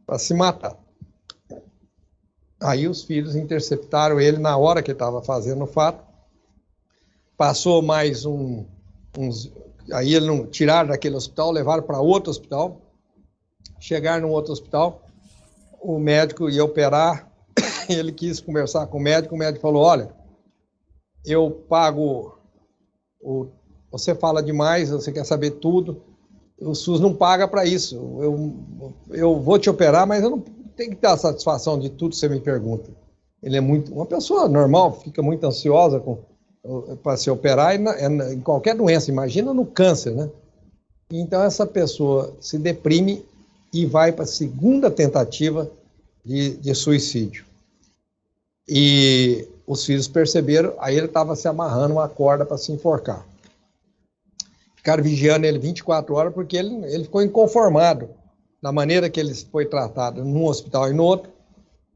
para se matar. Aí os filhos interceptaram ele na hora que ele estava fazendo o fato. Passou mais uns... Aí ele não tiraram daquele hospital, levaram para outro hospital. Chegaram no outro hospital, o médico ia operar, ele quis conversar com o médico falou, olha, eu pago, você fala demais, você quer saber tudo, o SUS não paga para isso, eu vou te operar, mas eu não tenho que dar satisfação de tudo que você me pergunta. Ele é uma pessoa normal, fica muito ansiosa para se operar em qualquer doença, imagina no câncer, né? Então essa pessoa se deprime e vai para a segunda tentativa de suicídio. E os filhos perceberam, aí ele estava se amarrando uma corda para se enforcar. Ficaram vigiando ele 24 horas porque ele ficou inconformado da maneira que ele foi tratado num hospital e no outro.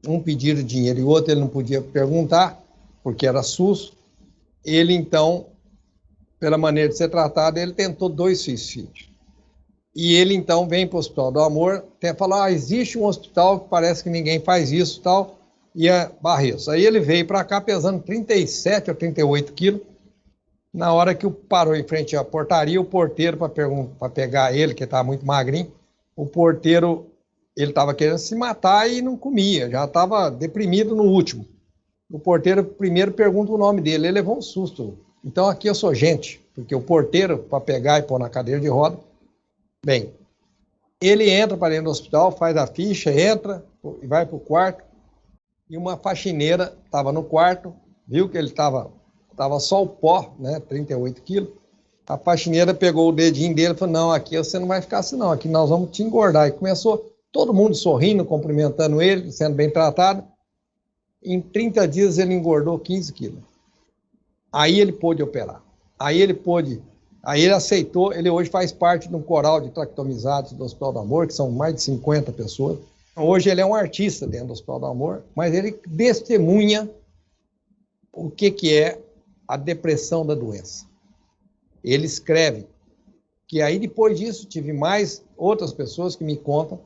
Um pediram dinheiro e o outro ele não podia perguntar, porque era SUS. Ele, então, pela maneira de ser tratado, ele tentou 2 suicídios. E ele, então, vem para o Hospital do Amor, fala, existe um hospital que parece que ninguém faz isso, tal, e é Barretos. Aí ele veio para cá pesando 37 ou 38 quilos. Na hora que parou em frente à portaria, o porteiro, para pegar ele, que estava muito magrinho, o porteiro, ele estava querendo se matar e não comia, já estava deprimido no último. O porteiro primeiro pergunta o nome dele, ele levou um susto. Então aqui eu sou gente, porque o porteiro, para pegar e pôr na cadeira de roda, bem, ele entra para dentro do hospital, faz a ficha, entra e vai para o quarto, e uma faxineira estava no quarto, viu que ele estava só o pó, né, 38 quilos, a faxineira pegou o dedinho dele e falou, não, aqui você não vai ficar assim não, aqui nós vamos te engordar. E começou todo mundo sorrindo, cumprimentando ele, sendo bem tratado. Em 30 dias ele engordou 15 quilos. Aí ele pôde operar. Aí ele aceitou, ele hoje faz parte de um coral de traqueotomizados do Hospital do Amor, que são mais de 50 pessoas. Hoje ele é um artista dentro do Hospital do Amor, mas ele testemunha o que é a depressão da doença. Ele escreve que aí depois disso tive mais outras pessoas que me contam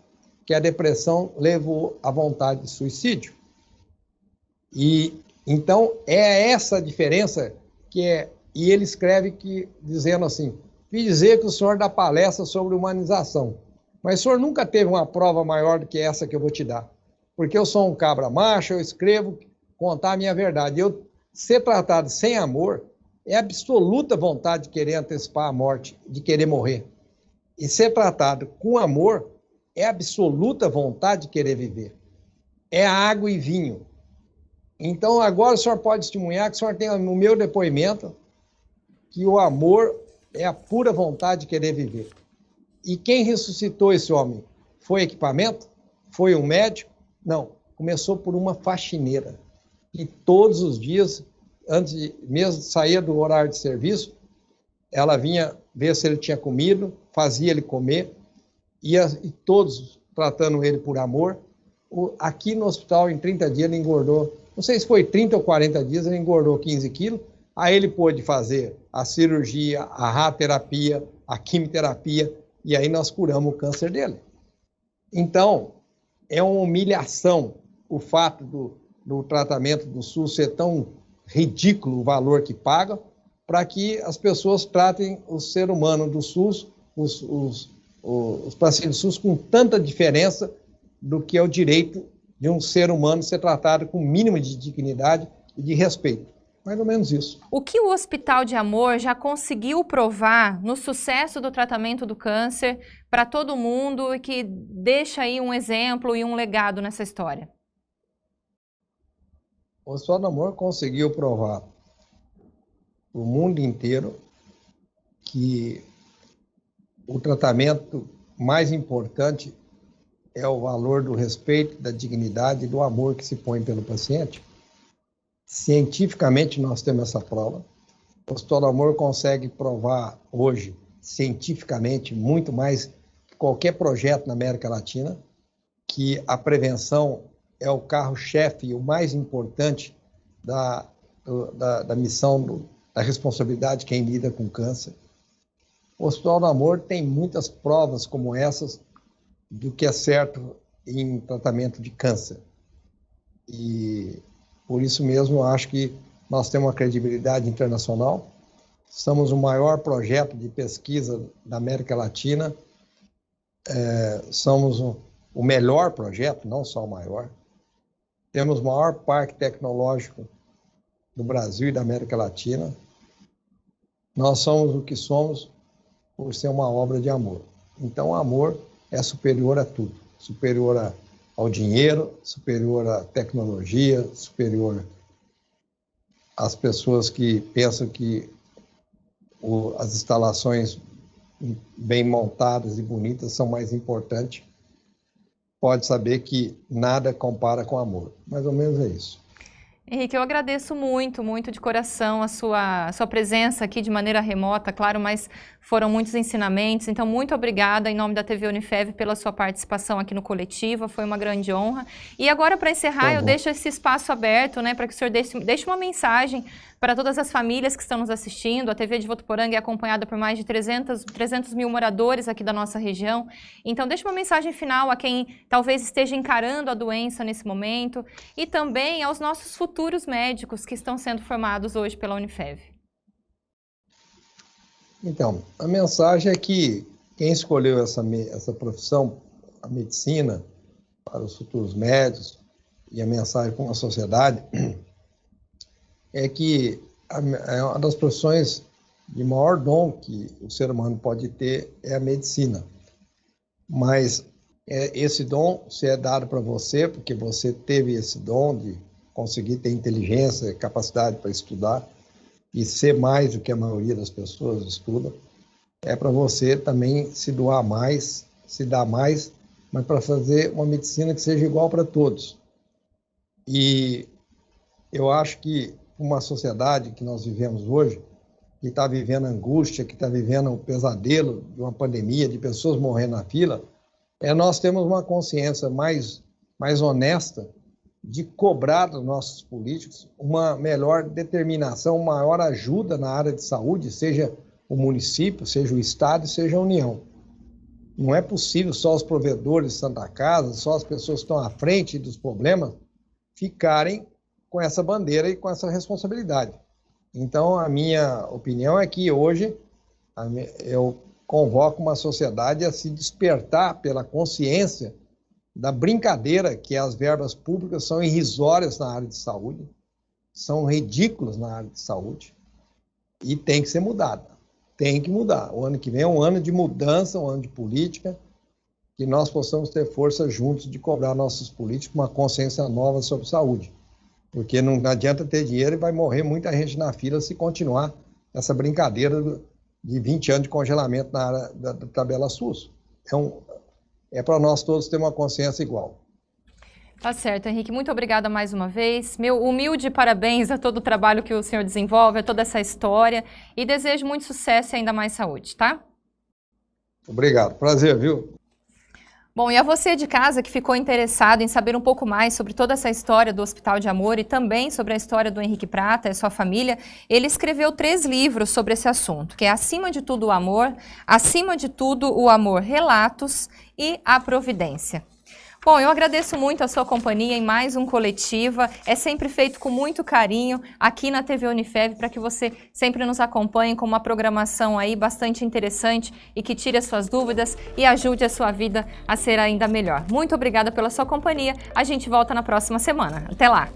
que a depressão levou à vontade de suicídio. E então é essa a diferença e ele escreve dizendo assim, fiz dizer que o senhor dá palestra sobre humanização, mas o senhor nunca teve uma prova maior do que essa que eu vou te dar, porque eu sou um cabra macho, eu escrevo contar a minha verdade. Eu ser tratado sem amor é absoluta vontade de querer antecipar a morte, de querer morrer. E ser tratado com amor é absoluta vontade de querer viver. É água e vinho. Então, agora o senhor pode testemunhar que o senhor tem no meu depoimento que o amor é a pura vontade de querer viver. E quem ressuscitou esse homem? Foi equipamento? Foi um médico? Não. Começou por uma faxineira. E todos os dias, antes de mesmo sair do horário de serviço, ela vinha ver se ele tinha comido, fazia ele comer, e todos tratando ele por amor. Aqui no hospital, em 30 dias, ele engordou, não sei se foi 30 ou 40 dias, ele engordou 15 quilos, aí ele pôde fazer a cirurgia, a radioterapia, a quimioterapia, e aí nós curamos o câncer dele. Então, é uma humilhação o fato do tratamento do SUS ser tão ridículo o valor que paga, para que as pessoas tratem o ser humano do SUS, os pacientes do SUS, com tanta diferença do que é o direito de um ser humano ser tratado com o mínimo de dignidade e de respeito. Mais ou menos isso. O que o Hospital de Amor já conseguiu provar no sucesso do tratamento do câncer para todo mundo e que deixa aí um exemplo e um legado nessa história? O Hospital do Amor conseguiu provar para o mundo inteiro que o tratamento mais importante é o valor do respeito, da dignidade e do amor que se põe pelo paciente. Cientificamente, nós temos essa prova. O Hospital do Amor consegue provar hoje, cientificamente, muito mais que qualquer projeto na América Latina, que a prevenção é o carro-chefe, o mais importante da missão, da responsabilidade de quem lida com câncer. O Hospital do Amor tem muitas provas como essas do que é certo em tratamento de câncer. E por isso mesmo eu acho que nós temos uma credibilidade internacional. Somos o maior projeto de pesquisa da América Latina. Somos o melhor projeto, não só o maior. Temos o maior parque tecnológico do Brasil e da América Latina. Nós somos o que somos por ser uma obra de amor. Então, o amor é superior a tudo. Superior ao dinheiro, superior à tecnologia, superior às pessoas que pensam que as instalações bem montadas e bonitas são mais importantes. Pode saber que nada compara com amor. Mais ou menos é isso. Henrique, eu agradeço muito, muito de coração a sua presença aqui de maneira remota, claro, mas foram muitos ensinamentos, então muito obrigada em nome da TV Unifev pela sua participação aqui no Coletiva, foi uma grande honra. E agora, para encerrar, eu deixo esse espaço aberto, né, para que o senhor deixe uma mensagem para todas as famílias que estão nos assistindo. A TV de Votuporanga é acompanhada por mais de 300 mil moradores aqui da nossa região. Então, deixe uma mensagem final a quem talvez esteja encarando a doença nesse momento e também aos nossos futuros médicos que estão sendo formados hoje pela Unifev. Então, a mensagem é que quem escolheu essa profissão, a medicina, para os futuros médicos, e a mensagem para a sociedade, é que é uma das profissões de maior dom que o ser humano pode ter é a medicina. Mas esse dom se é dado para você, porque você teve esse dom de conseguir ter inteligência, capacidade para estudar e ser mais do que a maioria das pessoas estuda. É para você também se doar mais, se dar mais, mas para fazer uma medicina que seja igual para todos. E eu acho que uma sociedade que nós vivemos hoje, que está vivendo angústia, que está vivendo o pesadelo de uma pandemia, de pessoas morrendo na fila, nós temos uma consciência mais honesta de cobrar dos nossos políticos uma melhor determinação, uma maior ajuda na área de saúde, seja o município, seja o Estado, seja a União. Não é possível só os provedores de Santa Casa, só as pessoas que estão à frente dos problemas, ficarem com essa bandeira e com essa responsabilidade. Então, a minha opinião é que hoje eu convoco uma sociedade a se despertar pela consciência da brincadeira que as verbas públicas são irrisórias na área de saúde, são ridículas na área de saúde e tem que ser mudada. Tem que mudar. O ano que vem é um ano de mudança, um ano de política, que nós possamos ter força juntos de cobrar nossos políticos uma consciência nova sobre saúde. Porque não adianta ter dinheiro e vai morrer muita gente na fila se continuar essa brincadeira de 20 anos de congelamento na área da tabela SUS. Então, é para nós todos ter uma consciência igual. Tá certo, Henrique. Muito obrigada mais uma vez. Meu humilde parabéns a todo o trabalho que o senhor desenvolve, a toda essa história e desejo muito sucesso e ainda mais saúde, tá? Obrigado. Prazer, viu? Bom, e a você de casa que ficou interessado em saber um pouco mais sobre toda essa história do Hospital de Amor e também sobre a história do Henrique Prata e sua família, ele escreveu 3 livros sobre esse assunto, que é Acima de Tudo o Amor, Acima de Tudo o Amor, Relatos e A Providência. Bom, eu agradeço muito a sua companhia em mais um Coletiva. É sempre feito com muito carinho aqui na TV Unifev para que você sempre nos acompanhe com uma programação aí bastante interessante e que tire as suas dúvidas e ajude a sua vida a ser ainda melhor. Muito obrigada pela sua companhia. A gente volta na próxima semana. Até lá!